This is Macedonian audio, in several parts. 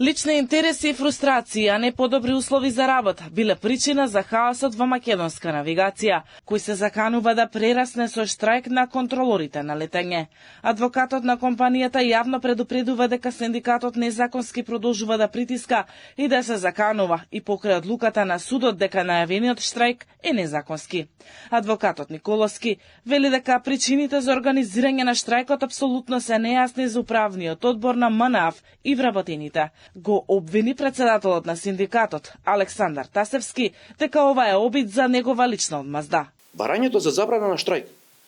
Лични интереси и фрустрации, а не подобри услови за работа, биле причина за хаосот во македонска навигација, кој се заканува да прерасне со штрајк на контролорите на летање. Адвокатот на компанијата јавно предупредува дека синдикатот незаконски продолжува да притиска и да се заканува и покрај одлуката на судот дека најавениот штрајк е незаконски. Адвокатот Николовски вели дека причините за организирање на штрајкот апсолутно се нејасни за управниот одбор на МНАФ и вработените. Го обвини председателот на синдикатот, Александар Тасевски, дека ова е обид за негова лична одмазда. Барањето за забрана на штрајк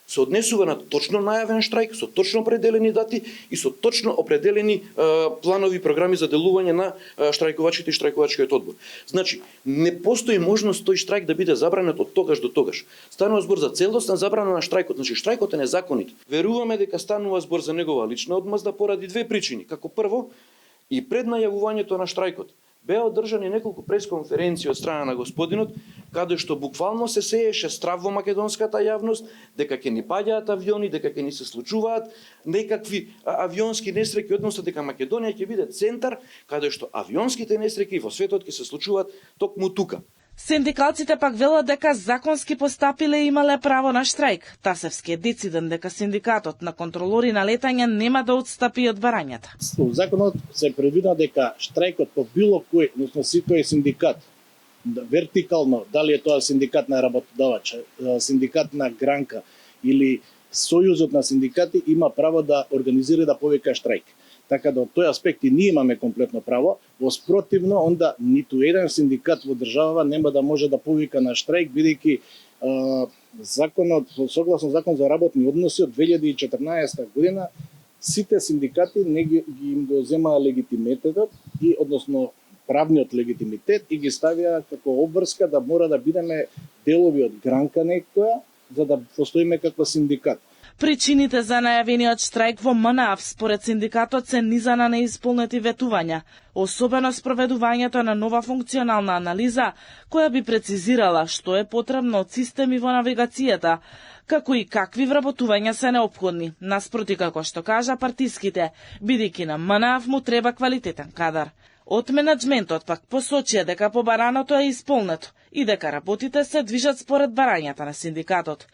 се однесува на точно најавен штрајк, со точно определени дати и со точно определени планови програми за делување на штрајкувачите и штрајкувачкиот одбор. Значи, не постои можност тој штрајк да биде забранет од тогаш до тогаш. Станува збор за целосна забрана на штрајкот, значи штрајкот е незаконит. Веруваме дека станува збор за негова лична одмазда поради две причини. Како прво, и пред најавувањето на штрајкот беа одржани неколку пресконференции од страна на господинот, каде што буквално се сееше страв во македонската јавност, дека ќе ни паѓаат авиони, дека ќе ни се случуваат некакви авионски несреќи, односно дека Македонија ќе биде центар каде што авионските несреќи во светот ќе се случуваат токму тука. Синдикалците пак велат дека законски постапиле и имале право на штрајк. Тасевски е дециден дека синдикатот на контролори на летање нема да отстапи од барањата. Во законот се предвидува дека штрајкот по било кој, односно секој синдикат, вертикално, дали е тоа синдикат на работодавач, синдикат на гранка или сојузот на синдикати, има право да организира да повика штрајк. Така да од тој аспект и ние имаме комплетно право, воспротивно, онда ниту еден синдикат во држава нема да може да повика на штрајк, бидејќи законот, согласно закон за работни односи од 2014 година, сите синдикати им го земаа легитимитетот и односно правниот легитимитет и ги ставија како обврска да мора да бидеме делови од гранка некоја за да постоиме како синдикат. Причините за најавениот штрајк во МНАФ според синдикатот се низа на неисполнети ветувања, особено спроведувањето на нова функционална анализа која би прецизирала што е потребно од системи во навигацијата, како и какви вработувања се неопходни, наспроти како што кажа партиските, бидејќи на МНАФ му треба квалитетен кадар. Од менаџментот пак посочија дека побараното е исполнето и дека работите се движат според барањата на синдикатот.